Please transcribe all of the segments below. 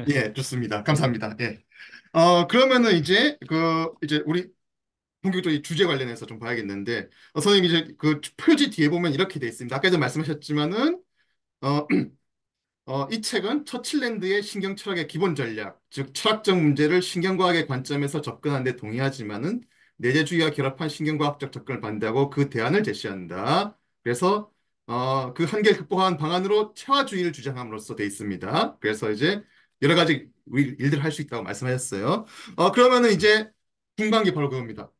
예, 좋습니다. 감사합니다. 예. 그러면은 이제 우리 본격적으로 이 주제 관련해서 좀 봐야겠는데, 선생님 이제 그 표지 뒤에 보면 이렇게 돼 있습니다. 아까도 말씀하셨지만은, 어, 이 책은 처칠랜드의 신경 철학의 기본 전략, 즉 철학적 문제를 신경과학의 관점에서 접근하는 데 동의하지만은 내재주의와 결합한 신경과학적 접근을 반대하고 그 대안을 제시한다. 그래서 그 한계를 극복한 방안으로 체화주의를 주장함으로써 돼 있습니다. 그래서 이제 여러 가지 일들을 할 수 있다고 말씀하셨어요. 그러면은 이제 중요한 게 바로 그겁니다.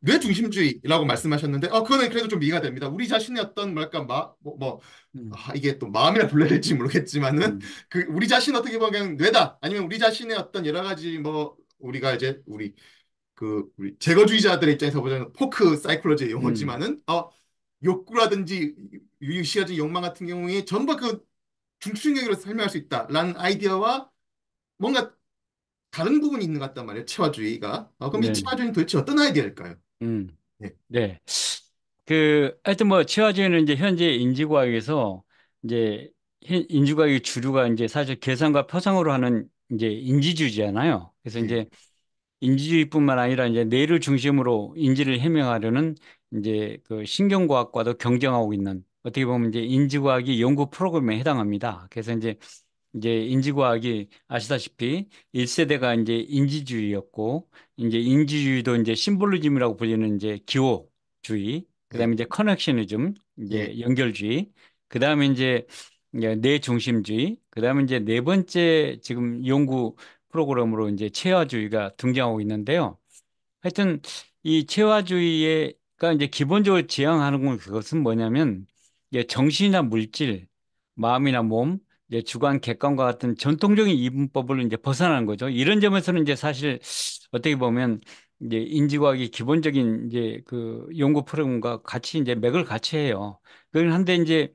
뇌 중심주의라고 말씀하셨는데, 그거는 그래도 좀 이해가 됩니다. 우리 자신의 어떤 뭐랄까 음, 이게 또 마음이라 불러야 될지 모르겠지만은 음, 그 우리 자신 어떻게 보면 그냥 뇌다 아니면 우리 자신의 어떤 여러 가지 뭐 우리가 이제 우리 제거주의자들의 입장에서 보자면 포크 사이콜로지의 음, 용어지만은 욕구라든지 유시가진 욕망 같은 경우에 전부 그 중추신경으로 설명할 수 있다라는 아이디어와 뭔가 다른 부분이 있는 것 같단 말이에요. 체화주의가. 그럼 이 네, 체화주의는 도대체 어떤 아이디어일까요? 음, 네. 네. 하여튼 뭐, 치화주의는 이제 현재 인지과학에서 이제 인지과학의 주류가 이제 사실 계산과 표상으로 하는 이제 인지주의잖아요. 그래서 예. 이제 인지주의뿐만 아니라 이제 뇌를 중심으로 인지를 해명하려는 이제 그 신경과학과도 경쟁하고 있는 어떻게 보면 이제 인지과학이 연구 프로그램에 해당합니다. 그래서 이제 인지과학이 아시다시피 1세대가 이제 인지주의였고 이제 인지주의도 이제 심볼리즘이라고 불리는 이제 기호주의, 예. 그다음에 이제 커넥셔니즘, 예. 이제 연결주의, 그다음에 이제 내 중심주의, 그다음에 이제 네 번째 지금 연구 프로그램으로 이제 체화주의가 등장하고 있는데요. 하여튼 이 체화주의가 이제 기본적으로 지향하는 건 그것은 뭐냐면 이제 정신이나 물질, 마음이나 몸, 이제 주관, 객관과 같은 전통적인 이분법을 이제 벗어나는 거죠. 이런 점에서는 이제 사실 어떻게 보면 이제 인지과학이 기본적인 이제 그 연구 프로그램과 같이 이제 맥을 같이 해요. 그긴 한데 이제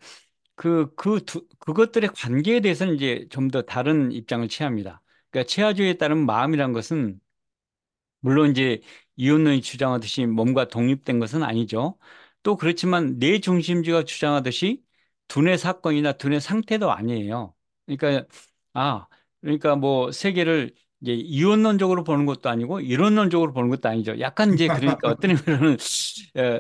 그것들의 관계에 대해서는 이제 좀 더 다른 입장을 취합니다. 그러니까 체화주의에 따른 마음이란 것은 물론 이제 이혼론이 주장하듯이 몸과 독립된 것은 아니죠. 또 그렇지만 내 중심주의가 주장하듯이 두뇌 사건이나 두뇌 상태도 아니에요. 그러니까 아 그러니까 뭐 세계를 이제 이혼론적으로 보는 것도 아니고 이론론적으로 보는 것도 아니죠. 약간 이제 그러니까 어떤 의미로는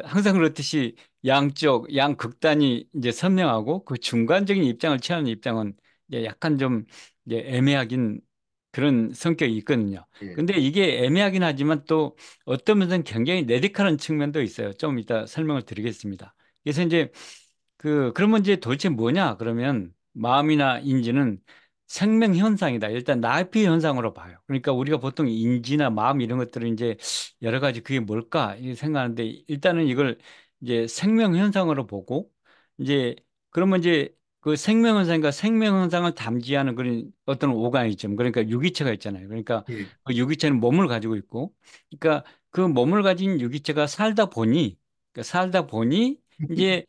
항상 그렇듯이 양쪽 양극단이 이제 선명하고 그 중간적인 입장을 취하는 입장은 이제 약간 좀 이제 애매하긴 그런 성격이 있거든요. 예. 근데 이게 애매하긴 하지만 또 어떤 면에서는 굉장히 레디컬한 측면도 있어요. 좀 이따 설명을 드리겠습니다. 그래서 이제 그러면 이제 도대체 뭐냐? 그러면 마음이나 인지는 생명 현상이다. 일단 나피 현상으로 봐요. 그러니까 우리가 보통 인지나 마음 이런 것들은 이제 여러 가지 그게 뭘까? 이 생각하는데 일단은 이걸 이제 생명 현상으로 보고 이제 그러면 이제 그 생명 현상과 생명 현상을 담지하는 그런 어떤 오가니즘 그러니까 유기체가 있잖아요. 그러니까 예. 그 유기체는 몸을 가지고 있고 그러니까 그 몸을 가진 유기체가 살다 보니 이제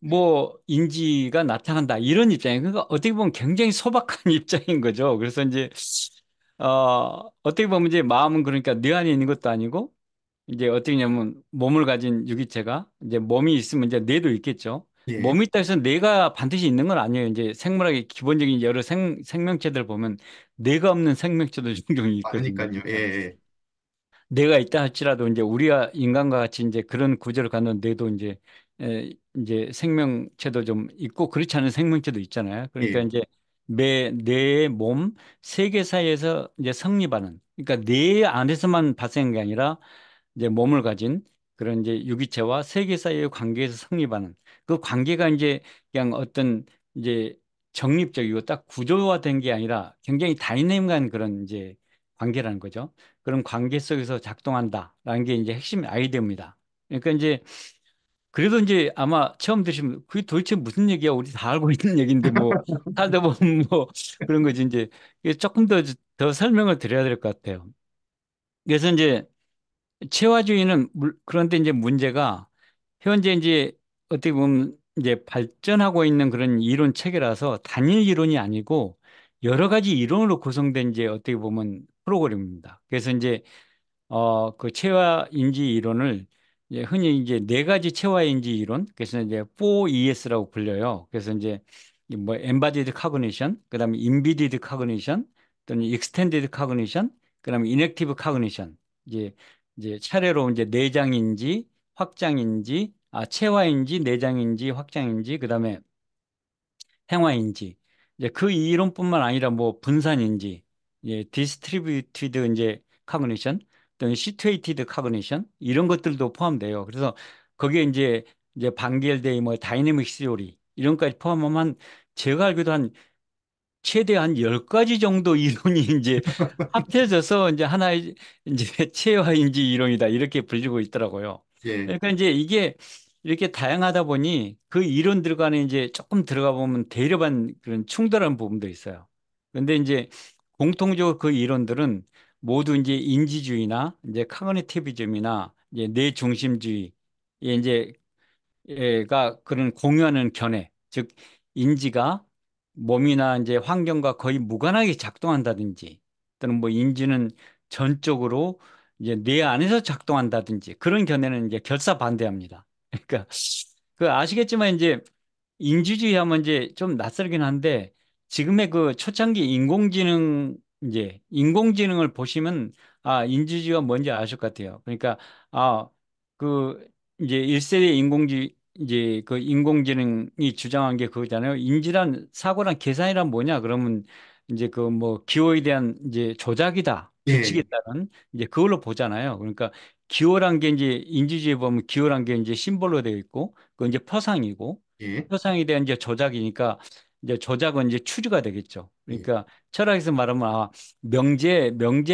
뭐 인지가 나타난다 이런 입장이에요. 그러니까 어떻게 보면 굉장히 소박한 입장인 거죠. 그래서 이제 어떻게 보면 이제 마음은 그러니까 뇌 안에 있는 것도 아니고 이제 어떻게냐면 몸을 가진 유기체가 이제 몸이 있으면 이제 뇌도 있겠죠. 예. 몸이 있다 해서 뇌가 반드시 있는 건 아니에요. 이제 생물학의 기본적인 여러 생명체들 보면 뇌가 없는 생명체도 종종 있거든요. 많으니까요. 예. 그러니까 예. 뇌가 있다 할지라도 이제 우리가 인간과 같이 이제 그런 구조를 갖는 뇌도 이제 생명체도 좀 있고 그렇지 않은 생명체도 있잖아요. 그러니까 예. 이제 뇌의 몸, 세계 사이에서 이제 성립하는 그러니까 뇌 안에서만 발생한 게 아니라 이제 몸을 가진 그런 이제 유기체와 세계 사이의 관계에서 성립하는 그 관계가 이제 그냥 어떤 이제 정립적이고 딱 구조화된 게 아니라 굉장히 다이내믹한 그런 이제 관계라는 거죠. 그런 관계 속에서 작동한다라는 게 이제 핵심 아이디어입니다. 그러니까 이제 그래도 이제 아마 처음 들으시면 그게 도대체 무슨 얘기야? 우리 다 알고 있는 얘기인데 뭐 살다 보면 뭐 그런 거지 이제 이게 조금 더 설명을 드려야 될 것 같아요. 그래서 이제 체화주의는 그런데 이제 문제가 현재 이제 어떻게 보면 이제 발전하고 있는 그런 이론 체계라서 단일 이론이 아니고 여러 가지 이론으로 구성된 이제 어떻게 보면 프로그램입니다. 그래서 이제 그 체화 인지 이론을 이제 흔히 이제 네 가지 체화 인지 이론 그래서 이제 4ES라고 불려요. 그래서 이제 이뭐 embodied cognition, 그다음에 embedded cognition, 또는 익스텐디드 카그니션, 그다음에 이넥티브 카그니션. 이제 차례로 이제 내장인지 확장인지 체화인지 내장인지 확장인지 그다음에 행화인지 이제 그 이론뿐만 아니라 뭐 분산인지 디스트리뷰티드 이제 카그니션 또는 시투에이티드 카그니션 이런 것들도 포함돼요. 그래서 거기에 이제 반겔데이 뭐 다이내믹 시오리 이런 까지 포함하면 제가 알기로 한 최대 한 10가지 정도 이론이 이제 합쳐져서 이제 하나의 이제 체화인지 이론이다 이렇게 불리고 있더라고요. 예, 그러니까 이제 이게 이렇게 다양하다 보니 그 이론들 간에 이제 조금 들어가 보면 대립한 그런 충돌한 부분도 있어요. 그런데 이제 공통적으로 그 이론들은 모두 이제 인지주의나 이제 카그니티비즘이나 이제 내 중심주의 이제 가 그런 공유하는 견해, 즉 인지가 몸이나 이제 환경과 거의 무관하게 작동한다든지 또는 뭐 인지는 전적으로 이제 뇌 안에서 작동한다든지 그런 견해는 이제 결사 반대합니다. 그러니까 그 아시겠지만 이제 인지주의 하면 이제 좀 낯설긴 한데 지금의 그 초창기 인공지능을 보시면 인지주의가 뭔지 아실 것 같아요. 그러니까 아 그 이제 1세대 이제 그 인공지능이 주장한 게 그거잖아요. 인지란 사고란 계산이란 뭐냐? 그러면 이제 그 뭐 기호에 대한 이제 조작이다. 규칙에 예, 따른 이제 그걸로 보잖아요. 그러니까 기호란 게 이제 인지주의에 보면 기호란 게 이제 심볼로 되어 있고 그 이제 표상이고 예, 표상에 대한 이제 조작이니까 이제 조작은 이제 추리가 되겠죠. 예. 그러니까 철학에서 말하면 명제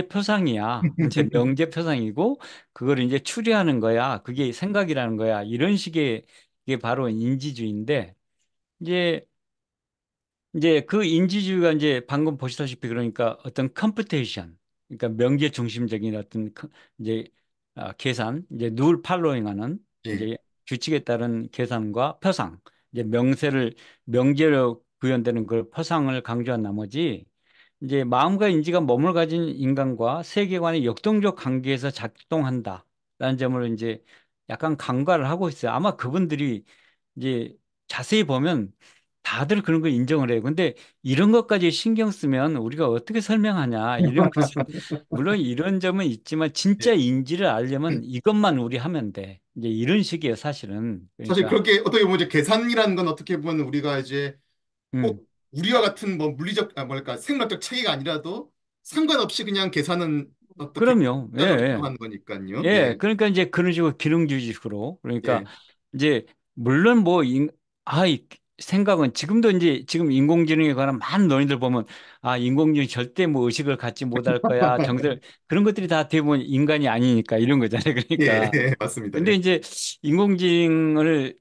표상이야. 이제 명제 표상이고 그걸 이제 추리하는 거야. 그게 생각이라는 거야. 이런 식의 이게 바로 인지주의인데 이제 그 인지주의가 이제 방금 보시다시피 그러니까 어떤 컴퓨테이션 그러니까 명제 중심적인 어떤 이제 계산 이제 룰 팔로잉하는 예. 이제 규칙에 따른 계산과 표상 이제 명제로 구현되는 그 표상을 강조한 나머지 이제 마음과 인지가 몸을 가진 인간과 세계관의 역동적 관계에서 작동한다라는 점을 이제 약간 간과를 하고 있어요. 아마 그분들이 이제 자세히 보면 다들 그런 걸 인정을 해요. 근데 이런 것까지 신경 쓰면 우리가 어떻게 설명하냐 이런 것은 물론 이런 점은 있지만 진짜 예. 인지를 알려면 이것만 우리 하면 돼. 이제 이런 식이에요, 사실은. 사실 그러니까 그렇게 어떻게 보면 이제 계산이라는 건 어떻게 보면 우리가 이제 음 꼭 우리와 같은 뭐 물리적 뭐랄까 생물학적 체계가 아니라도 상관없이 그냥 계산은 어떻게 그럼요. 예, 자동으로 예. 작동하는 거니까요. 예, 예, 그러니까 이제 그런 식으로 기능주의식으로 그러니까 예. 이제 물론 이 생각은 지금도 이제 지금 인공지능에 관한 많은 논의들 보면 인공지능이 절대 뭐 의식을 갖지 못할 거야 정설 그런 것들이 다 대부분 인간이 아니니까 이런 거잖아요. 예, 그러니까 예, 맞습니다. 근데 예. 이제 인공지능을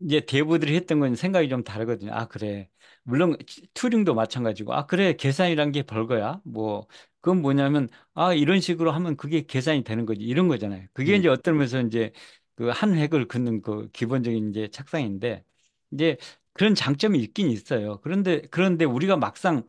이제 대부들이 했던 건 생각이 좀 다르거든요. 그래. 물론 튜링도 마찬가지고. 그래. 계산이란 게 별거야. 뭐, 그건 뭐냐면, 이런 식으로 하면 그게 계산이 되는 거지. 이런 거잖아요. 그게 예. 이제 어떤 면에서 이제 그 한 획을 긋는 그 기본적인 이제 착상인데, 이제 그런 장점이 있긴 있어요. 그런데 우리가 막상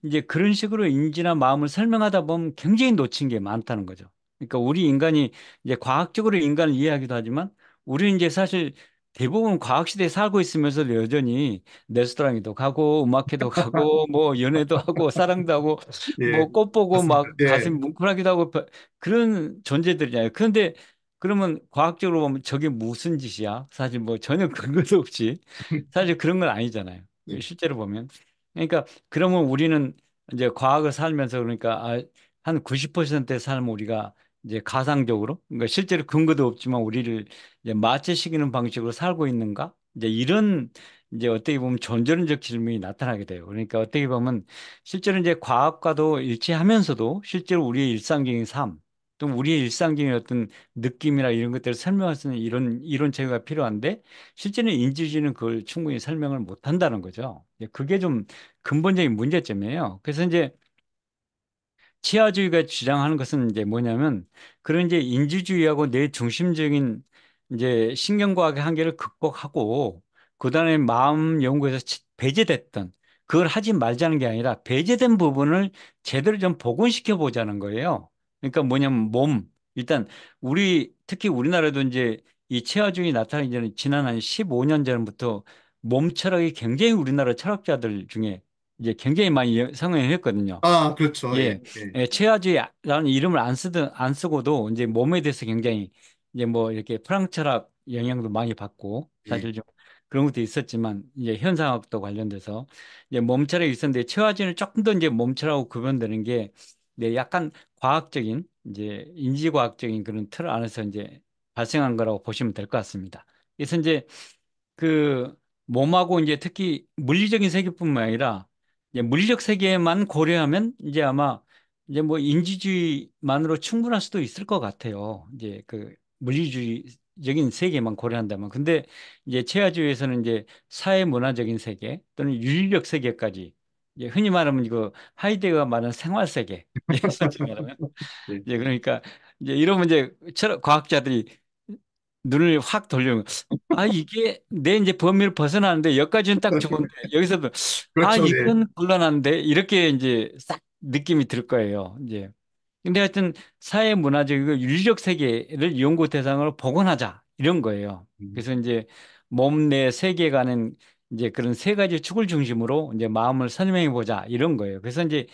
이제 그런 식으로 인지나 마음을 설명하다 보면 굉장히 놓친 게 많다는 거죠. 그러니까 우리 인간이 이제 과학적으로 인간을 이해하기도 하지만 우리는 이제 사실 대부분 과학 시대에 살고 있으면서 여전히 레스토랑에도 가고 음악회도 가고 뭐 연애도 하고 사랑도 하고 예, 뭐 꽃 보고 맞습니다. 막 예. 가슴이 뭉클하기도 하고 그런 존재들이잖아요. 그런데 그러면 과학적으로 보면 저게 무슨 짓이야? 사실 뭐 전혀 근거도 없이 사실 그런 건 아니잖아요. 예. 실제로 보면. 그러니까 그러면 우리는 이제 과학을 살면서 그러니까 한 90%의 삶을 우리가 이제 가상적으로 그러니까 실제로 근거도 없지만 우리를 이제 마취시키는 방식으로 살고 있는가? 이제 이런 이제 어떻게 보면 존재론적 질문이 나타나게 돼요. 그러니까 어떻게 보면 실제로 이제 과학과도 일치하면서도 실제로 우리의 일상적인 삶, 또 우리의 일상적인 어떤 느낌이나 이런 것들을 설명할 수 있는 이런 이론체계가 필요한데 실제는 인지주의는 그걸 충분히 설명을 못 한다는 거죠. 그게 좀 근본적인 문제점이에요. 그래서 이제 치아주의가 주장하는 것은 이제 뭐냐면 그런 이제 인지주의하고 내 중심적인 이제 신경과학의 한계를 극복하고 그다음에 마음 연구에서 배제됐던 그걸 하지 말자는 게 아니라 배제된 부분을 제대로 좀 복원시켜 보자는 거예요. 그러니까 뭐냐면 일단 특히 우리나라도 이제 이 치아주의 나타나기 전에 지난 한 15년 전부터 몸 철학이 굉장히 우리나라 철학자들 중에 이제 굉장히 많이 성행했거든요. 아, 그렇죠. 예, 예, 예, 예, 최하주라는 이름을 안 쓰고도 이제 몸에 대해서 굉장히 이제 뭐 이렇게 프랑스 철학 영향도 많이 받고 예. 사실 좀 그런 것도 있었지만 이제 현상학도 관련돼서 이제 몸철학이 있었는데 최하주는 조금 더 이제 몸철하고 구분되는 게 네, 약간 과학적인 이제 인지과학적인 그런 틀 안에서 이제 발생한 거라고 보시면 될 것 같습니다. 그래서 이제 그 몸하고 이제 특히 물리적인 세계뿐만 아니라 이제 물리적 세계만 고려하면 이제 아마 이제 뭐 인지주의만으로 충분할 수도 있을 것 같아요. 이제 그 물리주의적인 세계만 고려한다면. 근데 이제 체화주의에서는 이제 사회 문화적인 세계 또는 윤리적 세계까지 이제 흔히 말하면 이거 하이데거가 말하는 생활 세계. 솔직히 말하면 예. 이제 그러니까 이제 이러면 이제 철학 과학자들이 눈을 확 돌리는 거. 아, 이게 내 이제 범위를 벗어나는데 여기까지는 딱 좋은데 여기서도 아, 그렇죠. 네. 이건 곤란한데 이렇게 이제 싹 느낌이 들 거예요. 이제. 근데 하여튼 사회 문화적이고 윤리적 세계를 연구 대상으로 복원하자 이런 거예요. 음. 그래서 이제 몸 내 세계관은 이제 그런 세 가지 축을 중심으로 이제 마음을 설명해 보자 이런 거예요. 그래서 이제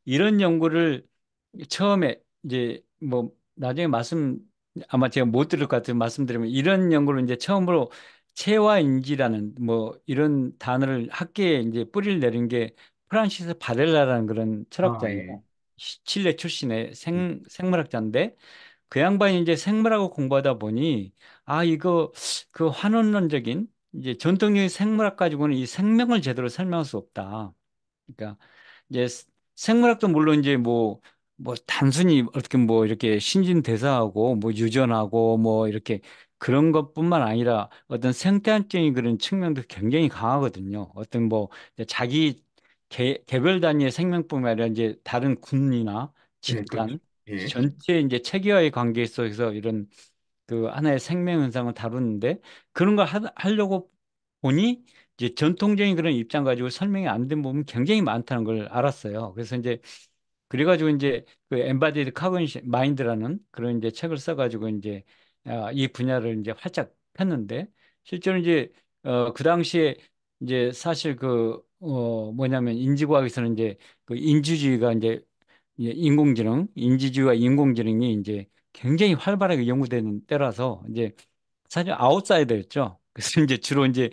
이런 연구를 처음에 이제 뭐 나중에 아마 제가 못 들을 것 같아요. 말씀드리면 이런 연구를 이제 처음으로 체화인지라는 뭐 이런 단어를 학계에 이제 뿌리를 내린 게 프란시스 바렐라라는 그런 아, 철학자예요. 예. 칠레 출신의 예. 생물학자인데 그 양반이 이제 생물학을 공부하다 보니 아 이거 그 환원론적인 이제 전통적인 생물학 가지고는 이 생명을 제대로 설명할 수 없다. 그러니까 이제 생물학도 물론 이제 뭐 단순히 어떻게 뭐 이렇게 신진대사하고 뭐 유전하고 뭐 이렇게 그런 것뿐만 아니라 어떤 생태학적인 그런 측면도 굉장히 강하거든요. 어떤 뭐 이제 자기 개별 단위의 생명뿐만 아니라 이제 다른 군이나 예, 그렇죠. 집단 예. 전체 이제 체계와의 관계 속에서 이런 그 하나의 생명 현상을 다루는데 그런 걸 하려고 보니 이제 전통적인 그런 입장 가지고 설명이 안 된 부분이 굉장히 많다는 걸 알았어요. 그래서 이제 그래가지고 이제 그 엠바디드 카그니션 마인드라는 그런 이제 책을 써가지고 이제 이 분야를 이제 활짝 폈는데 실제로 이제 그 당시에 이제 사실 그 뭐냐면 인지과학에서는 이제 그 인지주의가 이제 인공지능, 인지주의와 인공지능이 이제 굉장히 활발하게 연구되는 때라서 이제 사실 아웃사이더였죠. 그래서 이제 주로 이제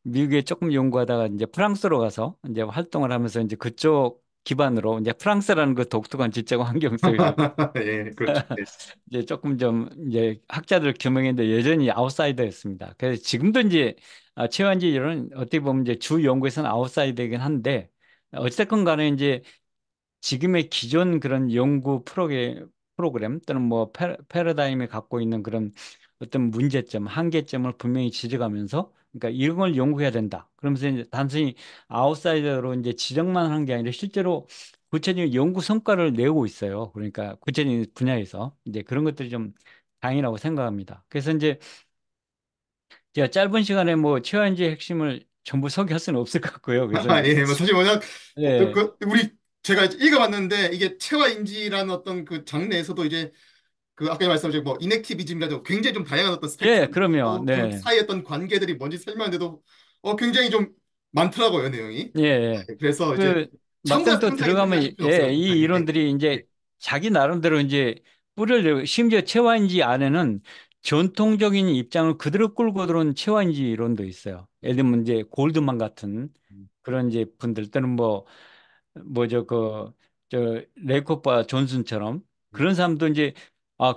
미국에 조금 연구하다가 이제 프랑스로 가서 이제 활동을 하면서 이제 그쪽 기반으로 이제 프랑스라는 그 독특한 지적 환경 속에서 예, 그렇죠. 예. 이제 조금 좀 이제 학자들 규명했는데 여전히 아웃사이더였습니다. 그래서 지금도 이제 최완지 이런 어떻게 보면 이제 주 연구에서는 아웃사이더이긴 한데 어쨌든 간에 이제 지금의 기존 그런 연구 프로그램 또는 뭐 패러다임이 갖고 있는 그런 어떤 문제점, 한계점을 분명히 지적하면서 그러니까 이런 걸 연구해야 된다. 그러면서 이제 단순히 아웃사이더로 이제 지적만 한 게 아니라 실제로 구체적인 연구 성과를 내고 있어요. 그러니까 구체적인 분야에서 이제 그런 것들이 좀 다행이라고 생각합니다. 그래서 이제 제가 짧은 시간에 뭐 최한지의 핵심을 전부 소개할 수는 없을 것 같고요. 그래서 아, 이제 예, 뭐 사실 뭐냐, 예, 우리 제가 이제 읽어봤는데 이게 체화인지라는 어떤 그 장르에서도 이제 그 아까 말씀하신 뭐 이넥티비즘이라도 굉장히 좀 다양한 어떤 예, 스펙트럼 그러면 또 그 네. 사이의 어떤 관계들이 뭔지 설명하는데도 굉장히 좀 많더라고요 내용이. 예, 예. 그래서 이제 그 전부 막상 다 또 탐탁히 설명하실 들어가면 필요 없어요. 예, 이 탐탁히. 예. 이론들이 예. 이제 자기 나름대로 이제 뿌리를 내고 심지어 체화인지 안에는 전통적인 입장을 그대로 끌고 들어온 체화인지 이론도 있어요. 예를 들면 이제 골드만 같은 그런 이제 분들 또는 뭐죠 저 레이코파 존슨처럼 그런 사람도 이제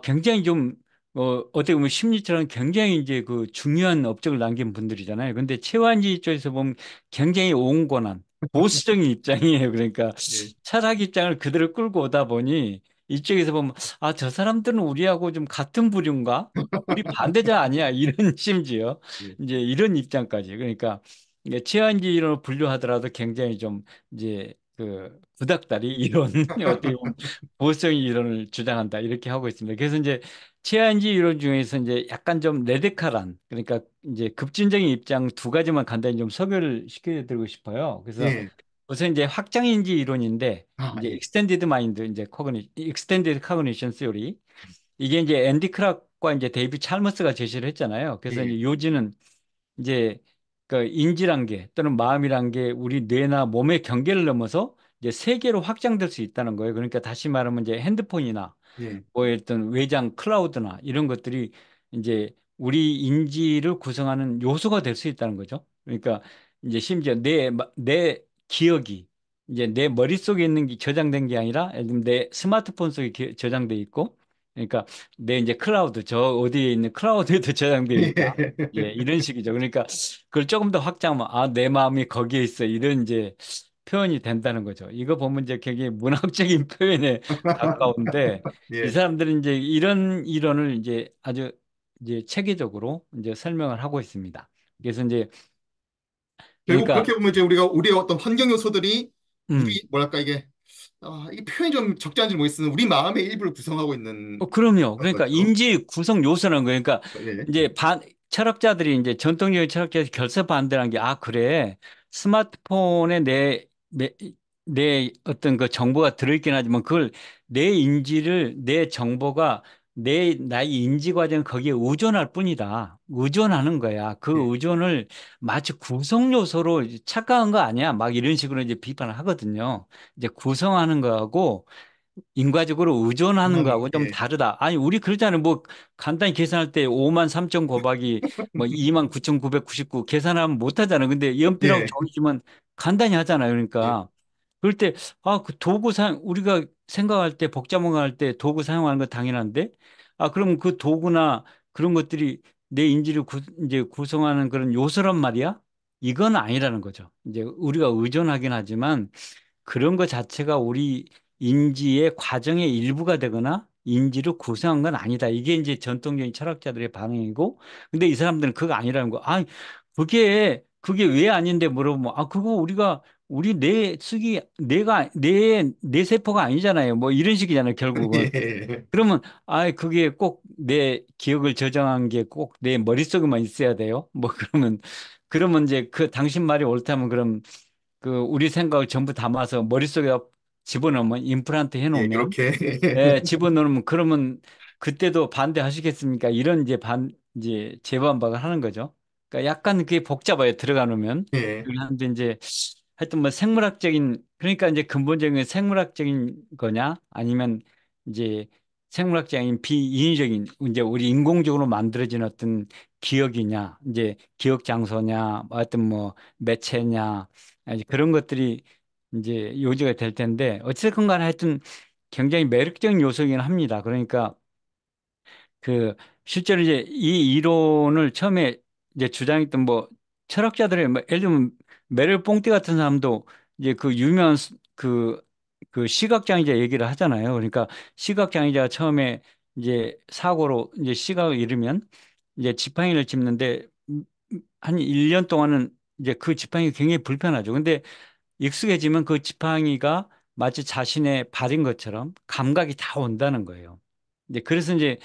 굉장히 좀 어떻게 보면 심리처럼 굉장히 이제 그 중요한 업적을 남긴 분들이잖아요. 근데 최완지 쪽에서 보면 굉장히 온건한 보수적인 입장이에요. 그러니까 예. 철학 입장을 그대로 끌고 오다 보니 이쪽에서 보면 저 사람들은 우리하고 좀 같은 부류인가? 우리 반대자 아니야? 이런 심지어 예. 이제 이런 입장까지 그러니까 이게 최한지 이론을 분류하더라도 굉장히 좀 이제 그 구닥다리 이론 어떻게 보면 보수적인 이론을 주장한다 이렇게 하고 있습니다. 그래서 이제 최한지 이론 중에서 이제 약간 좀 레디칼한 그러니까 이제 급진적인 입장 두 가지만 간단히 좀 소개를 시켜드리고 싶어요. 그래서 예. 우선 이제 확장인지 이론인데 아, 이제 예. 익스텐디드 커그니션 시오리 이게 이제 앤디 크락과 이제 데이비 찰머스가 제시를 했잖아요. 그래서 예. 이제 요지는 이제 그러니까 인지란 게 또는 마음이란 게 우리 뇌나 몸의 경계를 넘어서 이제 세계로 확장될 수 있다는 거예요. 그러니까 다시 말하면 이제 핸드폰이나 예. 뭐 어떤 외장 클라우드나 이런 것들이 이제 우리 인지를 구성하는 요소가 될 수 있다는 거죠. 그러니까 이제 심지어 내 기억이 이제 내 머릿속에 있는 게 저장된 게 아니라 예를 들면 내 스마트폰 속에 저장돼 있고 그러니까 내 이제 클라우드 저 어디에 있는 클라우드에도 저장되어 있다. 예, 예. 이런 식이죠. 그러니까 그걸 조금 더 확장하면 아, 내 마음이 거기에 있어. 이런 이제 표현이 된다는 거죠. 이거 보면 이제 굉장히 문학적인 표현에 가까운데 이 예. 사람들은 이제 이런 이론을 이제 아주 이제 체계적으로 이제 설명을 하고 있습니다. 그래서 이제 결국 그러니까 그렇게 보면 이제 우리가 우리의 어떤 환경 요소들이 음 우리 뭐랄까 이게 표현이 좀 적절한지 모르겠으나 우리 마음의 일부를 구성하고 있는 그럼요. 그런 그러니까 거죠. 인지 구성 요소라는 거예요. 그러니까 예. 이제 철학자들이 이제 전통적인 철학자들이 결사 반대한 게 아, 그래. 스마트폰에 내 어떤 그 정보가 들어있긴 하지만 그걸 내 인지를 내 정보가 나의 인지 과정 거기에 의존할 뿐이다. 의존하는 거야. 그 예. 의존을 마치 구성 요소로 착각한 거 아니야. 막 이런 식으로 이제 비판을 하거든요. 이제 구성하는 거하고 인과적으로 의존하는 거하고 좀 예. 다르다. 아니, 우리 그러잖아요. 뭐, 간단히 계산할 때 5만 3천 곱하기 뭐 2만 9,999 계산하면 못 하잖아요. 근데 연필하고 예. 종이지만 간단히 하잖아요. 예. 그러니까. 그럴 때, 아, 그 우리가 생각할 때, 복잡한 거 할 때 도구 사용하는 거 당연한데, 아, 그럼 그 도구나 그런 것들이 내 인지를 이제 구성하는 그런 요소란 말이야? 이건 아니라는 거죠. 이제 우리가 의존하긴 하지만 그런 것 자체가 우리 인지의 과정의 일부가 되거나 인지를 구성한 건 아니다. 이게 이제 전통적인 철학자들의 반응이고, 근데 이 사람들은 그거 아니라는 거. 아, 그게 왜 아닌데 물어보면, 아, 그거 우리 내 세포가 아니잖아요. 뭐 이런 식이잖아요, 결국은. 예. 그러면, 아, 그게 꼭 내 기억을 저장한 게 꼭 내 머릿속에만 있어야 돼요. 뭐 그러면 이제 그 당신 말이 옳다면 그럼 그 우리 생각을 전부 담아서 머릿속에 집어넣으면 임플란트 예. 해놓으면 그렇게. 예, 집어넣으면 그러면 그때도 반대하시겠습니까? 이런 이제 재반박을 하는 거죠. 그러니까 약간 그게 복잡해요. 들어가 놓으면. 예. 그런데 이제 하여튼 뭐 생물학적인 그러니까 이제 근본적인 생물학적인 거냐 아니면 이제 생물학적인 비인위적인 이제 우리 인공적으로 만들어진 어떤 기억이냐 이제 기억 장소냐 하여튼 뭐 매체냐 이제 그런 것들이 이제 요지가 될 텐데 어쨌든 간에 하여튼 굉장히 매력적인 요소이긴 합니다. 그러니까 그 실제로 이제 이 이론을 처음에 이제 주장했던 뭐 철학자들의 뭐 예를 들면 메릴 뽕띠 같은 사람도 이제 그 유명한 그 시각장애자 얘기를 하잖아요. 그러니까 시각장애자가 처음에 이제 사고로 이제 시각을 잃으면 이제 지팡이를 짚는데 한 1년 동안은 이제 그 지팡이가 굉장히 불편하죠. 근데 익숙해지면 그 지팡이가 마치 자신의 발인 것처럼 감각이 다 온다는 거예요. 이제 그래서 이제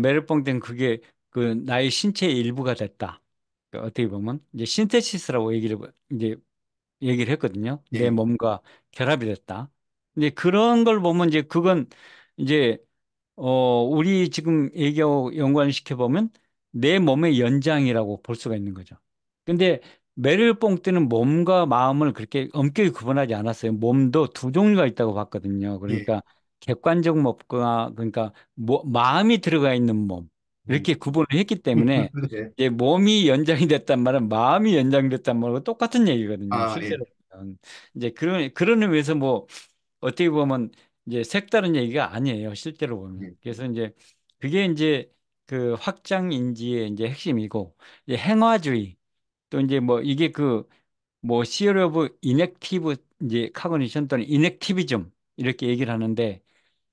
메르뽕 땐 그게 그 나의 신체의 일부가 됐다. 그 어떻게 보면 이제 신테시스라고 얘기를 했거든요. 내 예. 몸과 결합이 됐다. 이제 그런 걸 보면 이제 그건 이제 우리 지금 얘기하고 연관을 시켜보면 내 몸의 연장이라고 볼 수가 있는 거죠. 근데 메릴 뽕뜨는 몸과 마음을 그렇게 엄격히 구분하지 않았어요. 몸도 두 종류가 있다고 봤거든요. 예. 그러니까 객관적 몸과 그러니까 마음이 들어가 있는 몸 음. 이렇게 구분을 했기 때문에 예. 이제 몸이 연장이 됐단 말은 마음이 연장이 됐단 말하고 똑같은 얘기거든요. 아, 예. 실제로 보면. 이제 그런 의미에서 뭐 어떻게 보면 이제 색다른 얘기가 아니에요. 실제로 보면. 예. 그래서 이제 그게 이제 그 확장 인지의 이제 핵심이고 이제 행화주의 또 이제 뭐 이게 그 뭐 시어리 오브 이넥티브 이제 카그니션 또는 이넥티비즘 이렇게 얘기를 하는데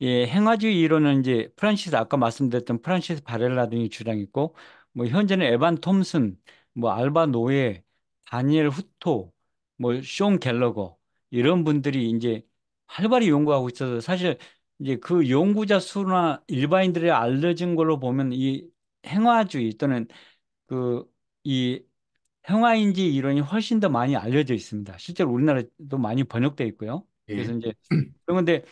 예, 행화주의 이론은 이제 아까 말씀드렸던 프란시스 바렐라 등이 주장했고 뭐 현재는 에반 톰슨 뭐 알바 노예 다니엘 후토 뭐 쇼 갤러거 이런 분들이 이제 활발히 연구하고 있어서 사실 이제 그 연구자 수나 일반인들의 알려진 걸로 보면 이 행화주의 또는 그 이 행화인지 이론이 훨씬 더 많이 알려져 있습니다. 실제로 우리나라도 많이 번역돼 있고요. 그래서 예. 이제 그런데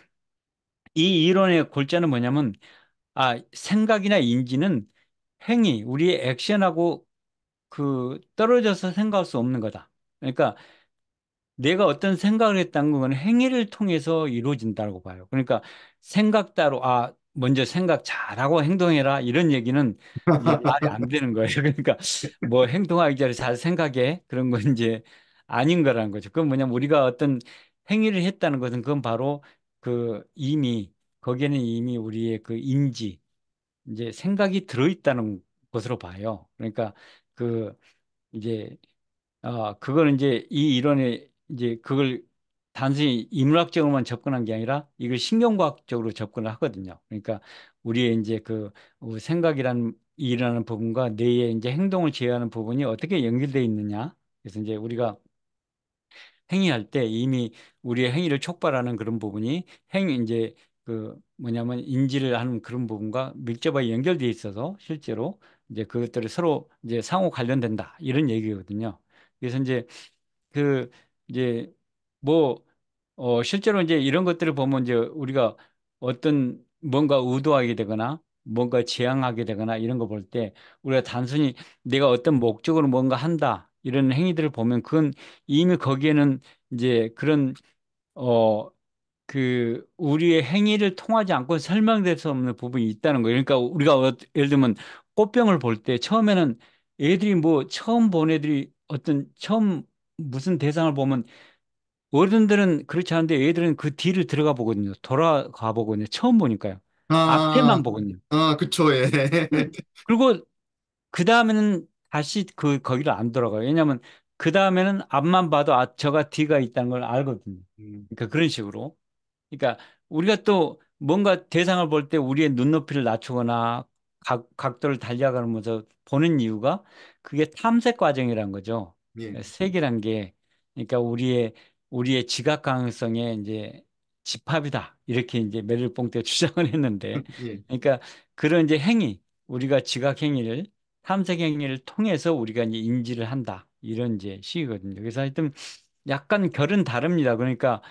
이 이론의 골자는 뭐냐면 아 생각이나 인지는 행위 우리의 액션하고 그 떨어져서 생각할 수 없는 거다. 그러니까 내가 어떤 생각을 했다는 건 행위를 통해서 이루어진다고 봐요. 그러니까 생각 따로, 먼저 생각 잘하고 행동해라. 이런 얘기는 이게 말이 안 되는 거예요. 그러니까 뭐 행동하기 전에 잘 생각해. 그런 건 이제 아닌 거라는 거죠. 그건 뭐냐면 우리가 어떤 행위를 했다는 것은 그건 바로 그 이미, 거기에는 이미 우리의 그 인지, 이제 생각이 들어있다는 것으로 봐요. 그러니까 그 이제 그걸 이제 이 이론에 이제 그걸 단순히 인문학적으로만 접근한 게 아니라 이걸 신경과학적으로 접근을 하거든요. 그러니까 우리의 이제 그 생각이란 일어나는 부분과 뇌의 이제 행동을 제어하는 부분이 어떻게 연결되어 있느냐. 그래서 이제 우리가 행위할 때 이미 우리의 행위를 촉발하는 그런 부분이 이제 그 뭐냐면 인지를 하는 그런 부분과 밀접하게 연결되어 있어서 실제로 이제 그것들이 서로 이제 상호 관련된다 이런 얘기거든요. 그래서 이제 그 이제 뭐 실제로 이제 이런 것들을 보면 이제 우리가 어떤 뭔가 의도하게 되거나 뭔가 지향하게 되거나 이런 거 볼 때 우리가 단순히 내가 어떤 목적으로 뭔가 한다 이런 행위들을 보면 그건 이미 거기에는 이제 그런 어 그 우리의 행위를 통하지 않고 설명될 수 없는 부분이 있다는 거예요. 그러니까 우리가 예를 들면 꽃병을 볼 때 처음에는 애들이 뭐 처음 본 애들이 어떤 처음 무슨 대상을 보면 어른들은 그렇지 않은데 애들은 그 뒤를 들어가 보거든요. 돌아가 보거든요. 처음 보니까요. 앞에만 아, 보거든요. 그쵸, 예. 그리고 그 다음에는 다시 거기를 안 돌아가요. 왜냐하면 그 다음에는 앞만 봐도 저가 뒤가 있다는 걸 알거든요. 음, 그러니까 그런 식으로. 그러니까 우리가 또 뭔가 대상을 볼 때 우리의 눈높이를 낮추거나 각도를 달리하면서 보는 이유가 그게 탐색 과정이란 거죠. 예, 색이란 게 그러니까 우리의 지각 가능성의 이제 집합이다. 이렇게 이제 메릴봉트가 주장을 했는데 예, 그러니까 그런 이제 행위 우리가 지각 행위를 탐색 행위를 통해서 우리가 이제 인지를 한다. 이런 이제 식이거든요. 그래서 하여튼 약간 결은 다릅니다. 그러니까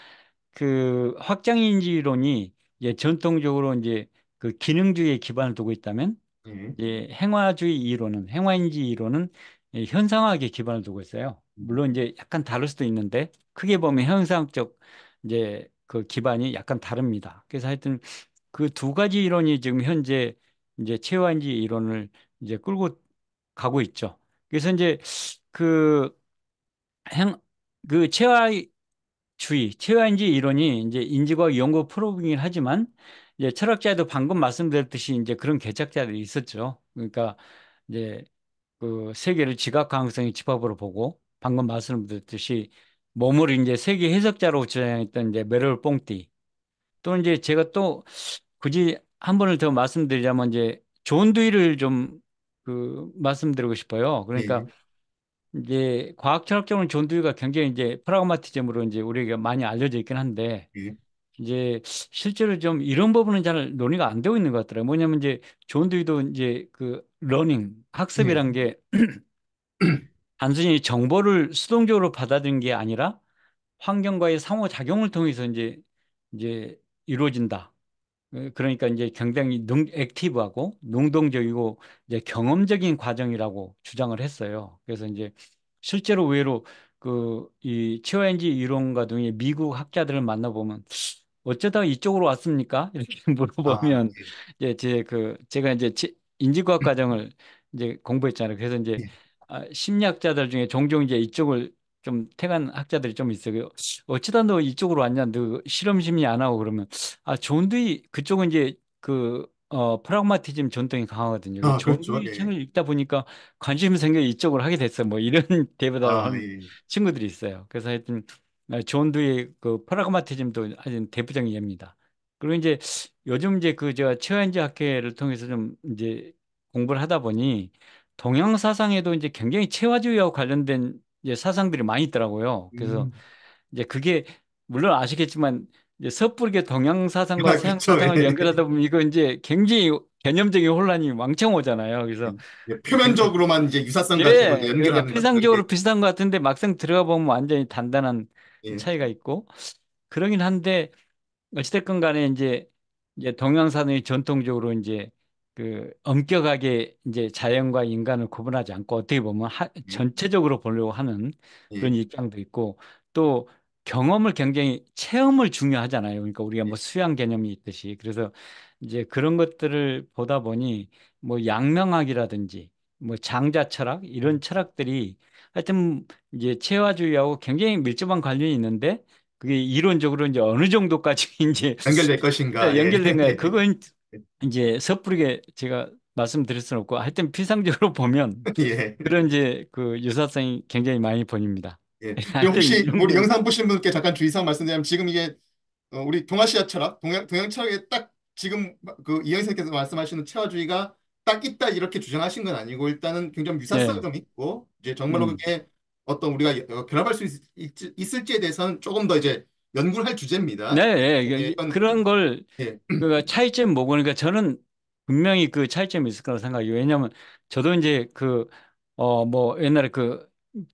그 확장인지론이 이제 전통적으로 이제 그 기능주의에 기반을 두고 있다면 예. 이제 행화주의 이론은 행화인지 이론은 현상학에 기반을 두고 있어요. 물론 이제 약간 다를 수도 있는데 크게 보면 현상적 이제 그 기반이 약간 다릅니다. 그래서 하여튼 그 두 가지 이론이 지금 현재 이제 체화인지 이론을 이제 끌고 가고 있죠. 그래서 이제 그 행, 그 체화인지 이론이 이제 인지과학 연구 프로그램이긴 하지만 이제 철학자도 방금 말씀드렸듯이 이제 그런 개척자들이 있었죠. 그러니까 이제 그 세계를 지각 가능성의 집합으로 보고 방금 말씀드렸듯이 몸을 이제 세계 해석자로 주장했던 이제 메럴 뽕띠 또 이제 제가 또 굳이 한 번을 더 말씀드리자면 이제 존 드위를 좀 그 말씀드리고 싶어요. 그러니까 예, 이제 과학 철학적으로는 존 드위가 굉장히 이제 프라그마티즘으로 이제 우리에게 많이 알려져 있긴 한데 예, 이제 실제로 좀 이런 부분은 잘 논의가 안 되고 있는 것 같더라고요. 뭐냐면 이제 존 드위도 이제 그 러닝 예, 학습이란 게 단순히 정보를 수동적으로 받아들이는 게 아니라 환경과의 상호작용을 통해서 이제 이루어진다. 그러니까 이제 굉장히 액티브하고 능동적이고 이제 경험적인 과정이라고 주장을 했어요. 그래서 이제 실제로 의외로 그 이 치어엔지 이론가 등의 미국 학자들을 만나보면 어쩌다 이쪽으로 왔습니까? 이렇게 물어보면 예, 이제 제가 이제 인지과학 과정을 이제 공부했잖아요. 그래서 이제 예. 심리학자들 중에 종종 이제 이쪽을 좀 택한 학자들이 좀 있어요. 어쩌다 너 이쪽으로 왔냐? 너 실험 심리 안 하고 그러면 존두이 그쪽은 이제 프라그마티즘 전통이 강하거든요. 그렇죠, 존두이 예. 책을 읽다 보니까 관심이 생겨 이쪽으로 하게 됐어. 뭐 이런 대답을 하는 예, 친구들이 있어요. 그래서 하여튼 존두의 그 프라그마티즘도 아주 대표적인 예입니다. 그리고 이제 요즘 이제 그 제가 최현지 학회를 통해서 좀 이제 공부를 하다 보니 동양 사상에도 이제 굉장히 체화주의하고 관련된 이제 사상들이 많이 있더라고요. 그래서 음, 이제 그게 물론 아시겠지만 이제 섣부르게 동양 사상과 서양 그쵸, 사상을 예. 연결하다 보면 이거 이제 굉장히 개념적인 혼란이 왕창 오잖아요. 그래서 예, 굉장히 표면적으로만 이제 유사성 가지고 이제 예, 그러니까 연결하는 것들, 예, 피상적으로 비슷한 것 같은데 막상 들어가 보면 완전히 단단한 예, 차이가 있고 그러긴 한데 어찌됐건 간에 이제 동양 사상이 전통적으로 이제 그 엄격하게 이제 자연과 인간을 구분하지 않고 어떻게 보면 예, 전체적으로 보려고 하는 그런 예, 입장도 있고 또 경험을 굉장히 체험을 중요하잖아요. 그러니까 우리가 뭐 예, 수양 개념이 있듯이 그래서 이제 그런 것들을 보다 보니 뭐 양명학이라든지 뭐 장자 철학 이런 철학들이 하여튼 이제 체화주의하고 굉장히 밀접한 관련이 있는데 그게 이론적으로 이제 어느 정도까지 이제 연결될 것인가? 예, 연결된 거예요. 그건 이제 섣부르게 제가 말씀드릴 수는 없고 하여튼 피상적으로 보면 예. 그런 이제 그 유사성이 굉장히 많이 보입니다. 예. 그리고 하여튼 이 혹시 우리 정도는 영상 보시는 분께 잠깐 주의사항 말씀드리면 지금 이게 우리 동아시아 철학, 동양 철학에 딱 지금 그 이현 선생님께서 말씀하시는 체화주의가 딱 있다 이렇게 주장하신 건 아니고 일단은 굉장히 유사성이 네. 좀 있고 이제 정말로 음. 그게 어떤 우리가 결합할 수 있을지에 대해서는 조금 더 이제 연구를 할 네, 주제입니다. 예, 예, 그런 걸 예, 그 차이점이 뭐고 그러니까 저는 분명히 그 차이점이 있을 거라고 생각해요. 왜냐하면 저도 이제 그 뭐 옛날에 그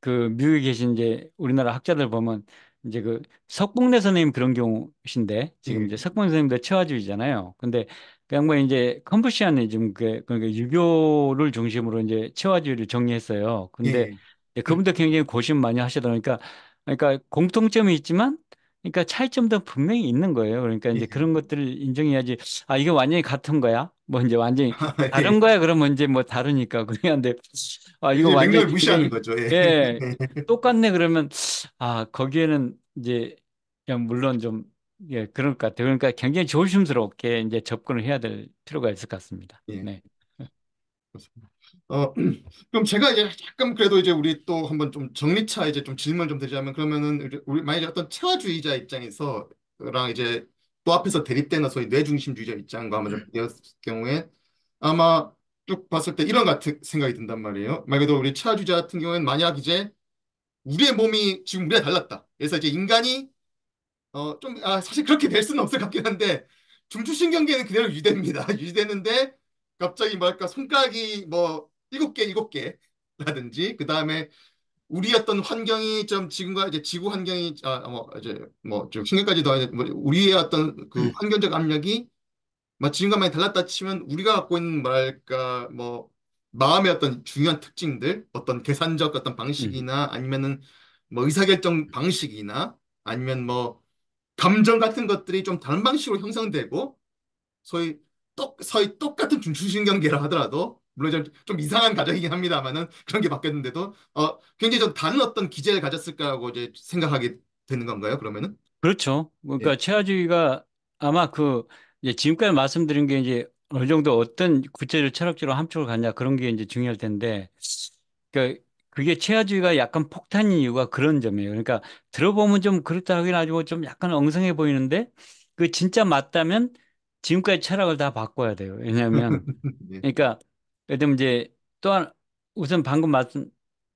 미국에 계신 이제 우리나라 학자들 보면 이제 그 석봉래 선생님 그런 경우신데 지금 예, 이제 석봉래 선생님도 체화주의잖아요. 근데 그 양반이 이제 컨푸시아니즘 그러니까 유교를 중심으로 이제 체화주의를 정리했어요. 근데 예, 이제 그분도 굉장히 고심 많이 하시다 보니까 그러니까 공통점이 있지만 그러니까 차이점도 분명히 있는 거예요. 그러니까 이제 예. 그런 것들을 인정해야지. 아, 이게 완전히 같은 거야? 뭐 이제 완전히 아, 다른 예. 거야? 그러면 이제 뭐 다르니까. 그런데 아, 이거 이제 완전히 맥락을 무시하는 굉장히 거죠. 예. 예, 똑같네 그러면 아, 거기에는 이제 그냥 물론 좀 예, 그럴 것 같아요. 그러니까 굉장히 조심스럽게 이제 접근을 해야 될 필요가 있을 것 같습니다. 예. 네. 그렇습니다. 그럼 제가 이제 약간 그래도 이제 우리 또 한번 좀 정리차 이제 좀 질문 좀 드리자면 그러면은 우리 만약에 어떤 체화주의자 입장에서랑 이제 또 앞에서 대립되는 소위 뇌중심주의자 입장과 한번 좀 비교했을 경우에 아마 쭉 봤을 때 이런 같은 생각이 든단 말이에요. 말 그대로 우리 체화주의자 같은 경우에는 만약 이제 우리의 몸이 지금 우리가 달랐다. 그래서 이제 인간이 사실 그렇게 될 수는 없을 것 같긴 한데, 중추신경계는 그대로 유지됩니다. 유지되는데, 갑자기 뭐랄까, 손가락이 뭐, 일곱 개라든지, 그 다음에 우리 어떤 환경이 좀 지금과 이제 지구 환경이, 이제 뭐, 좀 신경까지 더해, 뭐, 우리의 어떤 그 환경적 압력이 뭐, 지금과 많이 달랐다 치면, 우리가 갖고 있는 뭐랄까, 뭐, 마음의 어떤 중요한 특징들, 어떤 계산적 어떤 음. 방식이나 아니면은 뭐, 의사결정 방식이나 아니면 뭐, 감정 같은 것들이 좀 다른 방식으로 형성되고 소위 똑같은 중추신경계라 하더라도 물론 좀 이상한 가정이긴 합니다만은 그런 게 바뀌었는데도 굉장히 좀 다른 어떤 기제를 가졌을까라고 이제 생각하게 되는 건가요? 그러면은 그렇죠. 예, 그러니까 최하주의가 아마 그 이제 지금까지 말씀드린 게 이제 어느 정도 어떤 구체적 철학적으로 함축을 갖냐 그런 게 이제 중요할 텐데 그러니까 그게 최하주의가 약간 폭탄인 이유가 그런 점이에요. 그러니까 들어보면 좀 그렇다 하긴 하지만 좀 약간 엉성해 보이는데 그 진짜 맞다면 지금까지 철학을 다 바꿔야 돼요. 왜냐하면 예, 그러니까 예를 들면 이제 우선 방금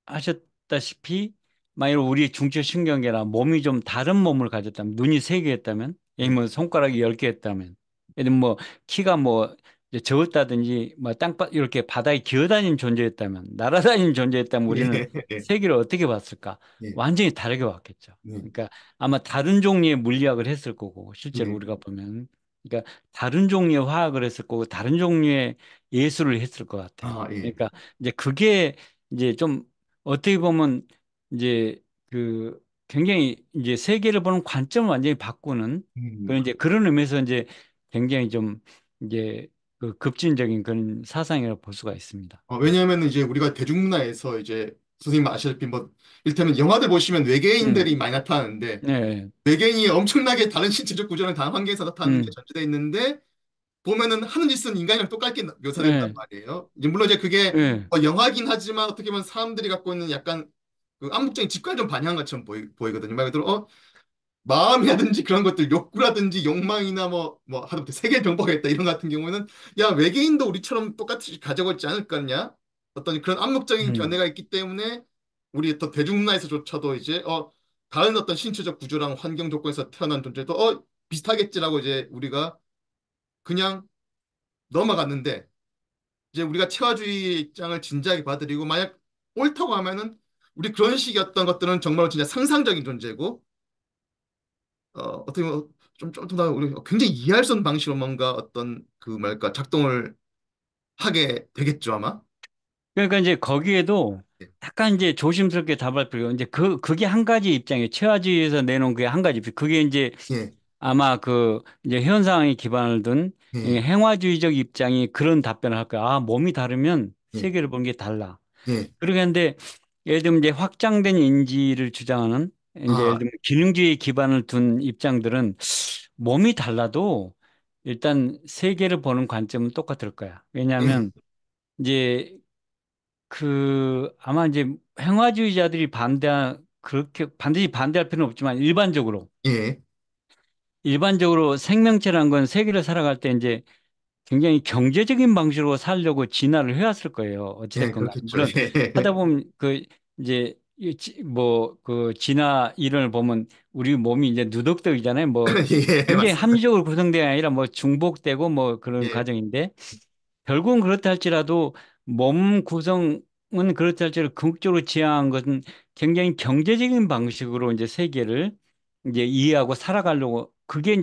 말씀하셨다시피 만약 우리 중추신경계나 몸이 좀 다른 몸을 가졌다면 눈이 세 개였다면 예, 아니면 손가락이 열 개였다면 예를 들면 뭐 키가 뭐 이제 적었다든지 뭐 이렇게 바다에 기어다니는 존재였다면 날아다니는 존재였다면 우리는 예, 예, 세계를 어떻게 봤을까? 예, 완전히 다르게 봤겠죠. 예, 그러니까 아마 다른 종류의 물리학을 했을 거고 실제로 예. 우리가 보면 그러니까 다른 종류의 화학을 했을 거고 다른 종류의 예술을 했을 것 같아요. 아, 예. 그러니까 이제 그게 이제 좀 어떻게 보면 이제 그 굉장히 이제 세계를 보는 관점을 완전히 바꾸는 음. 그런 이제 그런 의미에서 이제 굉장히 좀 이제 그 급진적인 그런 사상이라고 볼 수가 있습니다. 네. 왜냐하면 이제 우리가 대중문화에서 이제 선생님 아시다시피 뭐 이를테면 영화들 보시면 음, 외계인들이 많이 나타나는데 네, 외계인이 엄청나게 다른 신체적 구조는 다른 환경에서 나타나는 게 음, 전제되어 있는데 보면은 하는 짓은 인간이랑 똑같게 묘사된단 네, 말이에요. 이제 물론 이제 그게 네, 영화긴 하지만 어떻게 보면 사람들이 갖고 있는 약간 그 암묵적인 직관을 좀 반영한 것처럼 보이거든요. 말 그대로 마음이라든지 그런 것들 욕구라든지 욕망이나 뭐 하다못해 세계 병법하겠다 이런 것 같은 경우는 야 외계인도 우리처럼 똑같이 가지고 있지 않을 거냐 어떤 그런 암묵적인 음, 견해가 있기 때문에 우리 또 대중문화에서조차도 이제 다른 어떤 신체적 구조랑 환경 조건에서 태어난 존재도 비슷하겠지라고 이제 우리가 그냥 넘어갔는데 이제 우리가 체화주의 입장을 진지하게 받아들이고 만약 옳다고 하면은 우리 그런 식의 어떤 것들은 정말 진짜 상상적인 존재고 어떻게 보면 좀 더 우리 굉장히 이해할 수 없는 방식으로 뭔가 어떤 그 말까 작동을 하게 되겠죠, 아마. 그러니까 이제 거기에도 예, 약간 이제 조심스럽게 답할 필요가 이제 그게 한 가지 입장이에요. 최하주의에서 내놓은 그게 한 가지 입장. 그게 이제 예, 아마 그 이제 현상에 기반을 둔 이 예, 행화주의적 입장이 그런 답변을 할 거야. 아, 몸이 다르면 예, 세계를 보는 게 달라. 예. 그러겠는데 예를 들면 이제 확장된 인지를 주장하는 이제 예를 아, 들면 기능주의 기반을 둔 입장들은 몸이 달라도 일단 세계를 보는 관점은 똑같을 거야. 예, 왜냐하면 이제 그 아마 이제 행화주의자들이 그렇게 반드시 반대할 필요는 없지만 예. 일반적으로 생명체란 건 세계를 살아갈 때 이제 굉장히 경제적인 방식으로 살려고 진화를 해왔을 거예요. 예, 어찌됐건 간에. 그렇겠죠. 물론 하다 예. 보면 그 이제 뭐 그 진화 이론을 보면 우리 몸이 이제 누덕덕이잖아요. 뭐 예, 굉장히 맞습니다. 합리적으로 구성된 게 아니라 뭐 중복되고 뭐 그런 예, 과정인데 결국은 그렇다 할지라도 몸 구성은 그렇다 할지라도 궁극적으로 지향한 것은 굉장히 경제적인 방식으로 이제 세계를 이제 이해하고 살아가려고 그게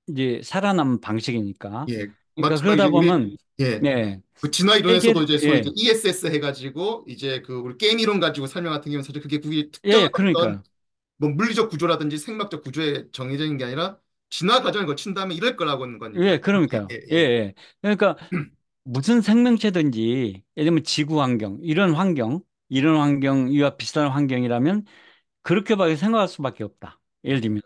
이제 살아남은 방식이니까. 예. 그러니까 맞지만 그러다 이제 우리, 보면 예. 네 그 진화 이론에서도 세계를 이제 소위 이제 ESS 해가지고 이제 그 우리 게임 이론 가지고 설명 같은 경우는 사실 그게 특정한 어떤 그러니까 뭐 물리적 구조라든지 생물학적 구조에 정해진 게 아니라 진화 과정을 거친 다음에 이럴 거라고 하는 거니까. 예, 그러니까요. 예, 그러니까 무슨 생명체든지 예를 들면 지구 환경 이런 환경이와 비슷한 환경이라면 그렇게밖에 생각할 수밖에 없다. 예를 들면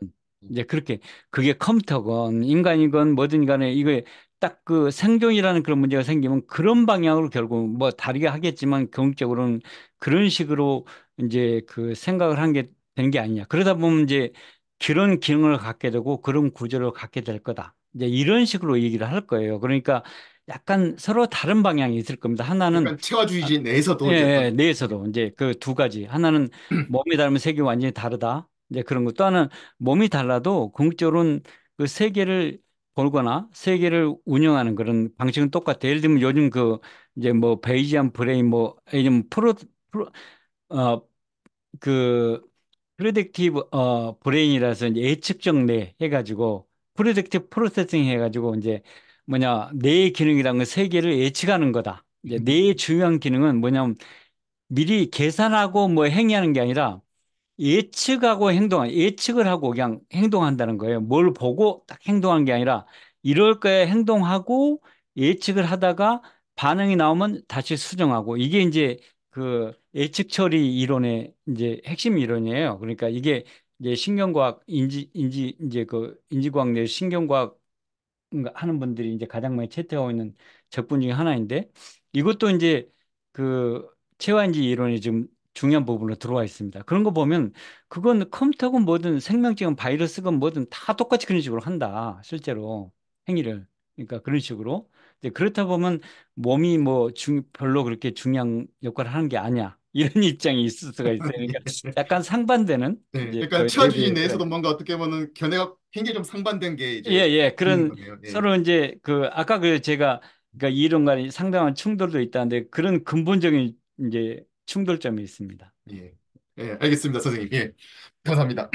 이제 그렇게 그게 컴퓨터건 인간이건 뭐든 간에 이거 딱 그 생존이라는 그런 문제가 생기면 그런 방향으로 결국 뭐 다르게 하겠지만 경적으로는 그런 식으로 이제 그 생각을 한 게 되는 게 아니냐. 그러다 보면 이제 그런 기능을 갖게 되고 그런 구조를 갖게 될 거다. 이제 이런 식으로 얘기를 할 거예요. 그러니까 약간 서로 다른 방향이 있을 겁니다. 하나는 약간 체화주의지 내에서도 이제 어떤 예, 내에서도 이제 그 두 가지. 하나는 몸이 다르면 세계가 완전히 다르다. 이제 그런 거. 또 하나는 몸이 달라도 궁극적으로는 그 세계를 보거나 세계를 운영하는 그런 방식은 똑같아. 예를 들면 요즘 그 이제 뭐 베이지안 브레인 뭐 예를 들면 프로 어 그 프레딕티브 브레인이라서 이제 예측적 뇌 해가지고 프레딕티브 프로세싱 해가지고 이제 뭐냐 뇌의 기능이라는 건 세계를 예측하는 거다. 이제 뇌의 중요한 기능은 뭐냐면 미리 계산하고 뭐 행위하는 게 아니라 예측을 하고 그냥 행동한다는 거예요. 뭘 보고 딱 행동하는 게 아니라 이럴 거에 행동하고 예측을 하다가 반응이 나오면 다시 수정하고 이게 이제 그 예측 처리 이론의 이제 핵심 이론이에요. 그러니까 이게 이제 신경과학 이제 그 인지과학 내 신경과학 하는 분들이 이제 가장 많이 채택하고 있는 적분 중에 하나인데 이것도 이제 그 체환지 이론이 좀 중요한 부분으로 들어와 있습니다. 그런 거 보면 그건 컴퓨터건 뭐든 생명체건 바이러스건 뭐든 다 똑같이 그런 식으로 한다. 실제로 행위를. 그러니까 그런 식으로. 이제 그렇다 보면 몸이 뭐 별로 그렇게 중요한 역할을 하는 게 아니야. 이런 입장이 있을 수가 있어요. 그러니까 약간 상반되는 예, 이제 약간 그 체화주의 내부의 내에서도 그런 뭔가 어떻게 보면 견해가 굉장히 좀 상반된 게 이제 있는 그런 거네요. 예, 서로 이제 그 아까 그 제가 그러니까 이론 간에 상당한 충돌도 있다는데 그런 근본적인 이제 충돌점이 있습니다. 예, 예, 알겠습니다, 선생님. 예, 감사합니다.